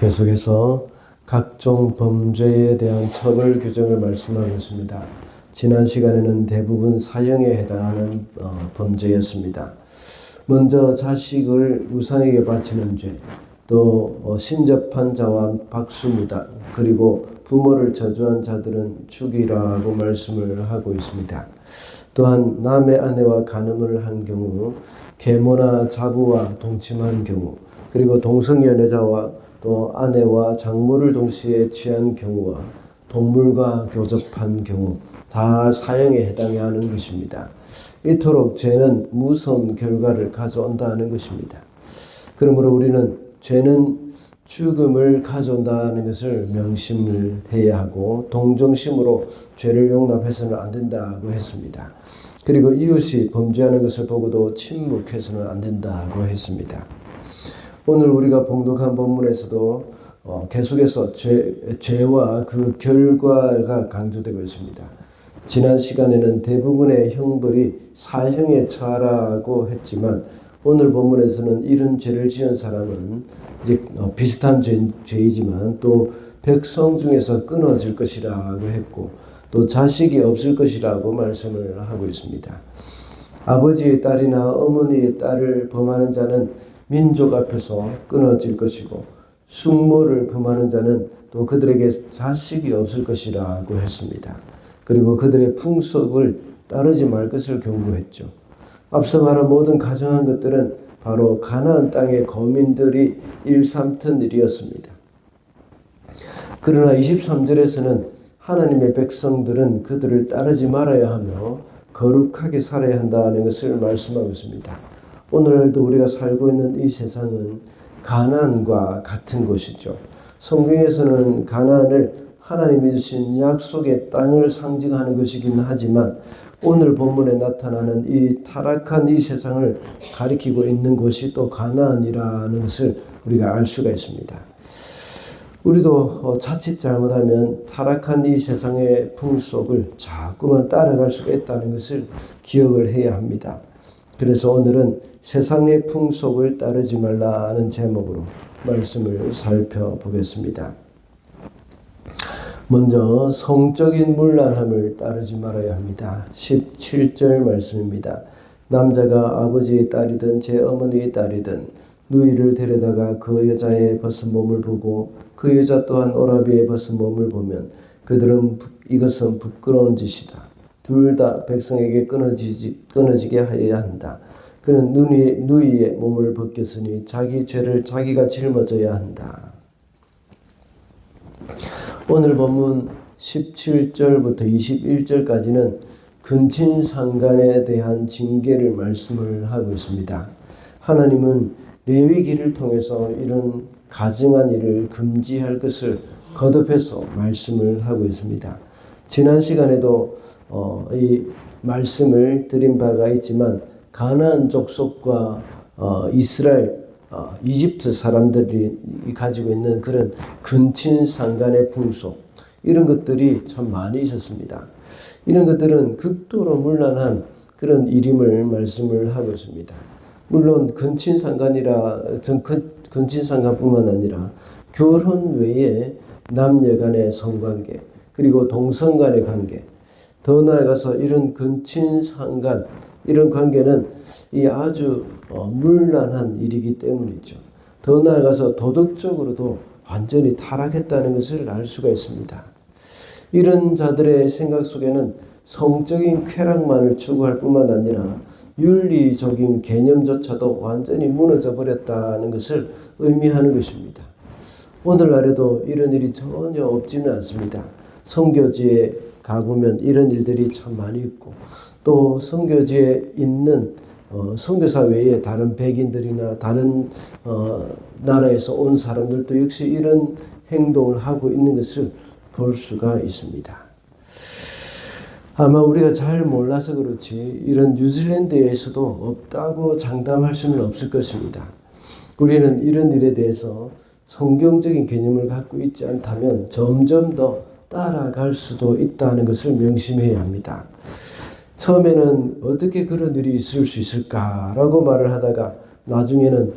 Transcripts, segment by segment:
계속해서 각종 범죄에 대한 처벌 규정을 말씀하고 있습니다. 지난 시간에는 대부분 사형에 해당하는 범죄였습니다. 먼저 자식을 우상에게 바치는 죄, 또 신접한 자와 박수무당, 그리고 부모를 저주한 자들은 죽이라고 말씀을 하고 있습니다. 또한 남의 아내와 간음을 한 경우, 계모나 자부와 동침한 경우, 그리고 동성연애자와 또 아내와 장모를 동시에 취한 경우와 동물과 교접한 경우 다 사형에 해당이 하는 것입니다. 이토록 죄는 무서운 결과를 가져온다는 것입니다. 그러므로 우리는 죄는 죽음을 가져온다는 것을 명심을 해야 하고 동정심으로 죄를 용납해서는 안 된다고 했습니다. 그리고 이웃이 범죄하는 것을 보고도 침묵해서는 안 된다고 했습니다. 오늘 우리가 봉독한 본문에서도 계속해서 죄와 그 결과가 강조되고 있습니다. 지난 시간에는 대부분의 형벌이 사형에 처하라고 했지만 오늘 본문에서는 이런 죄를 지은 사람은 이제 비슷한 죄이지만 또 백성 중에서 끊어질 것이라고 했고 또 자식이 없을 것이라고 말씀을 하고 있습니다. 아버지의 딸이나 어머니의 딸을 범하는 자는 민족 앞에서 끊어질 것이고 숙모를 범하는 자는 또 그들에게 자식이 없을 것이라고 했습니다. 그리고 그들의 풍속을 따르지 말 것을 경고했죠. 앞서 말한 모든 가정한 것들은 바로 가나안 땅의 거민들이 일삼던 일이었습니다. 그러나 23절에서는 하나님의 백성들은 그들을 따르지 말아야 하며 거룩하게 살아야 한다는 것을 말씀하고 있습니다. 오늘도 우리가 살고 있는 이 세상은 가나안과 같은 곳이죠. 성경에서는 가나안을 하나님이 주신 약속의 땅을 상징하는 것이긴 하지만 오늘 본문에 나타나는 이 타락한 이 세상을 가리키고 있는 곳이 또 가나안이라는 것을 우리가 알 수가 있습니다. 우리도 자칫 잘못하면 타락한 이 세상의 풍속을 자꾸만 따라갈 수가 있다는 것을 기억을 해야 합니다. 그래서 오늘은 세상의 풍속을 따르지 말라는 제목으로 말씀을 살펴보겠습니다. 먼저 성적인 문란함을 따르지 말아야 합니다. 17절 말씀입니다. 남자가 아버지의 딸이든 제 어머니의 딸이든 누이를 데려다가 그 여자의 벗은 몸을 보고 그 여자 또한 오라비의 벗은 몸을 보면 그들은 이것은 부끄러운 짓이다. 둘 다 백성에게 끊어지게 하여야 한다. 그는 누이의 몸을 벗겼으니 자기 죄를 자기가 짊어져야 한다. 오늘 본문 17절부터 21절까지는 근친상간에 대한 징계를 말씀을 하고 있습니다. 하나님은 레위기를 통해서 이런 가증한 일을 금지할 것을 거듭해서 말씀을 하고 있습니다. 지난 시간에도 이 말씀을 드린 바가 있지만 가나안 족속과 이스라엘, 이집트 사람들이 가지고 있는 그런 근친상간의 풍속 이런 것들이 참 많이 있었습니다. 이런 것들은 극도로 문란한 그런 일임을 말씀을 하고 있습니다. 물론 근친상간뿐만 아니라 결혼 외에 남녀 간의 성관계 그리고 동성 간의 관계 더 나아가서 이런 근친상간 이런 관계는 이 아주 문란한 일이기 때문이죠. 더 나아가서 도덕적으로도 완전히 타락했다는 것을 알 수가 있습니다. 이런 자들의 생각 속에는 성적인 쾌락만을 추구할 뿐만 아니라 윤리적인 개념조차도 완전히 무너져 버렸다는 것을 의미하는 것입니다. 오늘날에도 이런 일이 전혀 없지는 않습니다. 선교지에 가보면 이런 일들이 참 많이 있고 또 선교지에 있는 선교사 외에 다른 백인들이나 다른 나라에서 온 사람들도 역시 이런 행동을 하고 있는 것을 볼 수가 있습니다. 아마 우리가 잘 몰라서 그렇지 이런 뉴질랜드에서도 없다고 장담할 수는 없을 것입니다. 우리는 이런 일에 대해서 성경적인 개념을 갖고 있지 않다면 점점 더 따라갈 수도 있다는 것을 명심해야 합니다. 처음에는 어떻게 그런 일이 있을 수 있을까라고 말을 하다가 나중에는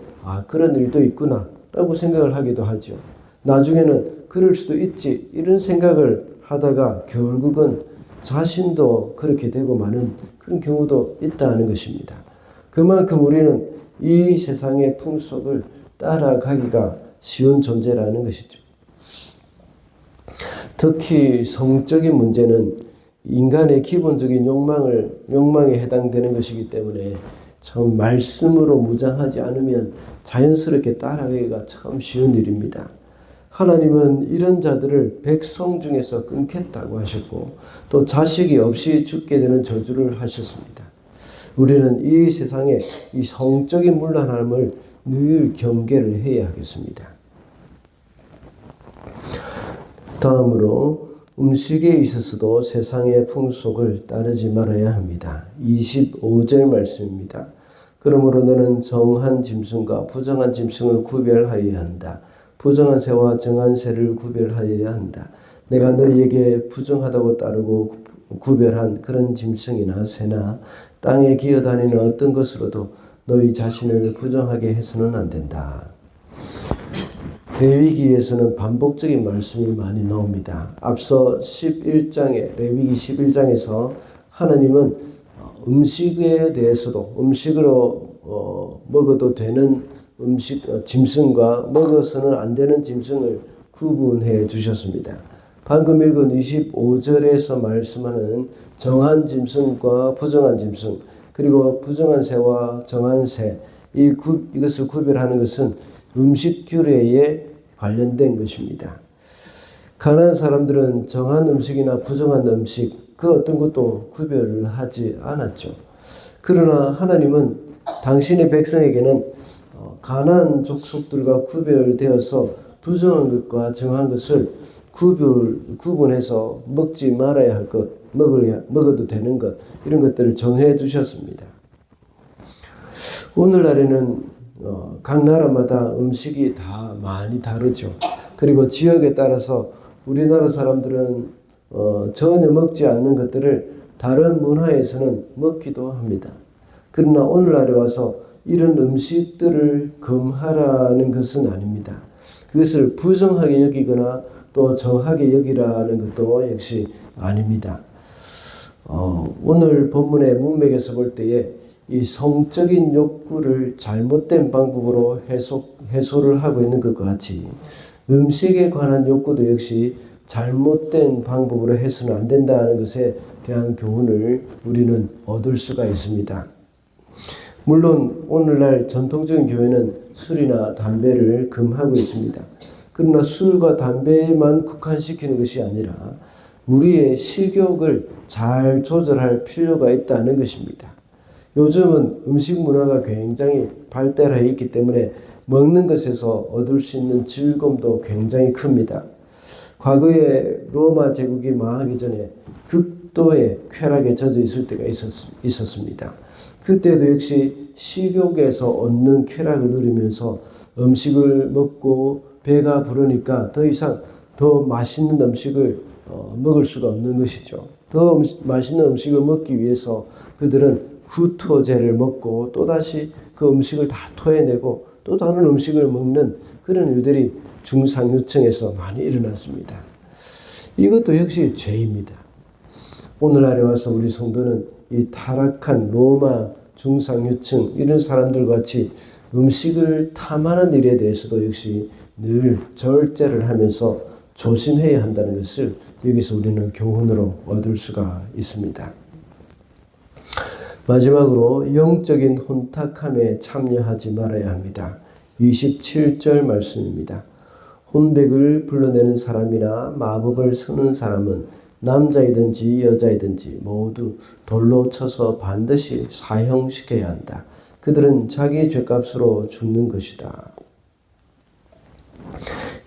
그런 일도 있구나 라고 생각을 하기도 하죠. 나중에는 그럴 수도 있지 이런 생각을 하다가 결국은 자신도 그렇게 되고 마는 그런 경우도 있다는 것입니다. 그만큼 우리는 이 세상의 풍속을 따라가기가 쉬운 존재라는 것이죠. 특히 성적인 문제는 인간의 기본적인 욕망에 해당되는 것이기 때문에 참 말씀으로 무장하지 않으면 자연스럽게 따라가기가 참 쉬운 일입니다. 하나님은 이런 자들을 백성 중에서 끊겠다고 하셨고 또 자식이 없이 죽게 되는 저주를 하셨습니다. 우리는 이 세상에 이 성적인 문란함을 늘 경계를 해야 하겠습니다. 다음으로 음식에 있어서도 세상의 풍속을 따르지 말아야 합니다. 25절 말씀입니다. 그러므로 너는 정한 짐승과 부정한 짐승을 구별하여야 한다. 부정한 새와 정한 새를 구별하여야 한다. 내가 너희에게 부정하다고 따르고 구별한 그런 짐승이나 새나 땅에 기어다니는 어떤 것으로도 너희 자신을 부정하게 해서는 안 된다. 레위기에서는 반복적인 말씀이 많이 나옵니다. 앞서 11장에 레위기 11장에서 하나님은 음식에 대해서도 음식으로 먹어도 되는 짐승과 먹어서는 안 되는 짐승을 구분해 주셨습니다. 방금 읽은 25절에서 말씀하는 정한 짐승과 부정한 짐승 그리고 부정한 새와 정한 새 이것을 구별하는 것은 음식 규례에 관련된 것입니다. 가난한 사람들은 정한 음식이나 부정한 음식 그 어떤 것도 구별을 하지 않았죠. 그러나 하나님은 당신의 백성에게는 가난한 족속들과 구별되어서 부정한 것과 정한 것을 구분해서 먹지 말아야 할 것, 먹어도 되는 것 이런 것들을 정해 두셨습니다. 오늘날에는 각 나라마다 음식이 다 많이 다르죠. 그리고 지역에 따라서 우리나라 사람들은 전혀 먹지 않는 것들을 다른 문화에서는 먹기도 합니다. 그러나 오늘날에 와서 이런 음식들을 금하라는 것은 아닙니다. 그것을 부정하게 여기거나 또 정하게 여기라는 것도 역시 아닙니다. 오늘 본문의 문맥에서 볼 때에 이 성적인 욕구를 잘못된 방법으로 해소를 하고 있는 것과 같이 음식에 관한 욕구도 역시 잘못된 방법으로 해서는 안 된다는 것에 대한 교훈을 우리는 얻을 수가 있습니다. 물론 오늘날 전통적인 교회는 술이나 담배를 금하고 있습니다. 그러나 술과 담배만 국한시키는 것이 아니라 우리의 식욕을 잘 조절할 필요가 있다는 것입니다. 요즘은 음식 문화가 굉장히 발달해 있기 때문에 먹는 것에서 얻을 수 있는 즐거움도 굉장히 큽니다. 과거에 로마 제국이 망하기 전에 극도의 쾌락에 젖어 있을 때가 있었습니다. 그때도 역시 식욕에서 얻는 쾌락을 누리면서 음식을 먹고 배가 부르니까 더 이상 더 맛있는 음식을 먹을 수가 없는 것이죠. 더 맛있는 음식을 먹기 위해서 그들은 후토제를 먹고 또다시 그 음식을 다 토해내고 또 다른 음식을 먹는 그런 일들이 중상류층에서 많이 일어났습니다. 이것도 역시 죄입니다. 오늘날에 와서 우리 성도는 이 타락한 로마 중상류층 이런 사람들과 같이 음식을 탐하는 일에 대해서도 역시 늘 절제를 하면서 조심해야 한다는 것을 여기서 우리는 교훈으로 얻을 수가 있습니다. 마지막으로 영적인 혼탁함에 참여하지 말아야 합니다. 27절 말씀입니다. 혼백을 불러내는 사람이나 마법을 쓰는 사람은 남자이든지 여자이든지 모두 돌로 쳐서 반드시 사형시켜야 한다. 그들은 자기 죄값으로 죽는 것이다.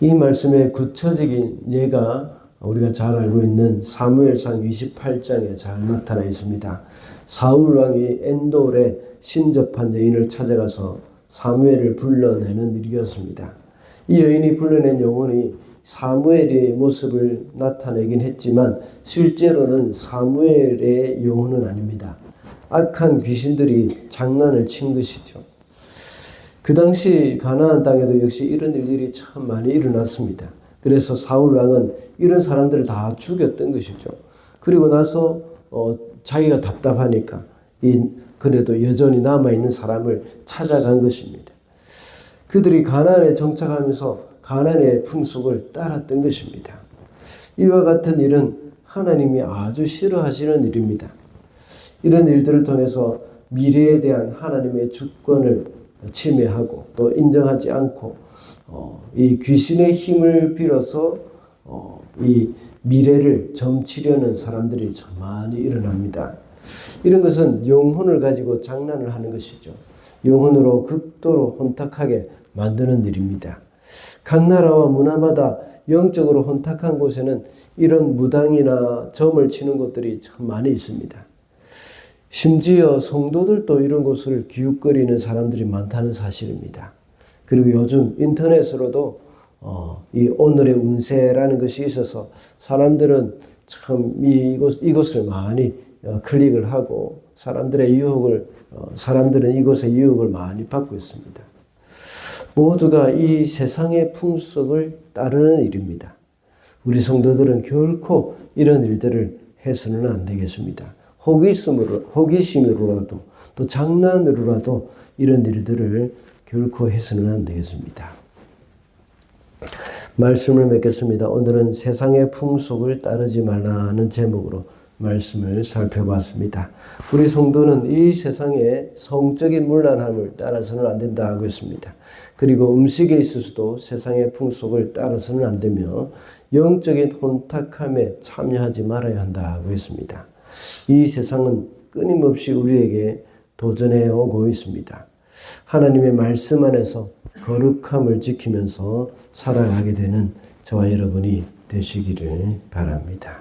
이 말씀의 구체적인 예가 우리가 잘 알고 있는 사무엘상 28장에 잘 나타나 있습니다. 사울 왕이 엔돌에 신접한 여인을 찾아가서 사무엘을 불러내는 일이었습니다. 이 여인이 불러낸 영혼이 사무엘의 모습을 나타내긴 했지만 실제로는 사무엘의 영혼은 아닙니다. 악한 귀신들이 장난을 친 것이죠. 그 당시 가나안 땅에도 역시 이런 일들이 참 많이 일어났습니다. 그래서 사울 왕은 이런 사람들을 다 죽였던 것이죠. 그리고 나서 자기가 답답하니까 그래도 여전히 남아있는 사람을 찾아간 것입니다. 그들이 가나안에 정착하면서 가나안의 풍속을 따랐던 것입니다. 이와 같은 일은 하나님이 아주 싫어하시는 일입니다. 이런 일들을 통해서 미래에 대한 하나님의 주권을 침해하고 또 인정하지 않고 이 귀신의 힘을 빌어서 이 미래를 점치려는 사람들이 참 많이 일어납니다. 이런 것은 영혼을 가지고 장난을 하는 것이죠. 영혼으로 극도로 혼탁하게 만드는 일입니다. 각 나라와 문화마다 영적으로 혼탁한 곳에는 이런 무당이나 점을 치는 곳들이 참 많이 있습니다. 심지어 성도들도 이런 곳을 기웃거리는 사람들이 많다는 사실입니다. 그리고 요즘 인터넷으로도 이 오늘의 운세라는 것이 있어서 사람들은 참 이곳을 많이 클릭을 하고 사람들은 이곳의 유혹을 많이 받고 있습니다. 모두가 이 세상의 풍속을 따르는 일입니다. 우리 성도들은 결코 이런 일들을 해서는 안 되겠습니다. 호기심으로라도 또 장난으로라도 이런 일들을 결코 해서는 안 되겠습니다. 말씀을 맺겠습니다. 오늘은 세상의 풍속을 따르지 말라는 제목으로 말씀을 살펴봤습니다. 우리 성도는 이 세상의 성적인 문란함을 따라서는 안 된다고 했습니다. 그리고 음식에 있어서도 세상의 풍속을 따라서는 안 되며 영적인 혼탁함에 참여하지 말아야 한다고 했습니다. 이 세상은 끊임없이 우리에게 도전해 오고 있습니다. 하나님의 말씀 안에서 거룩함을 지키면서 살아가게 되는 저와 여러분이 되시기를 바랍니다.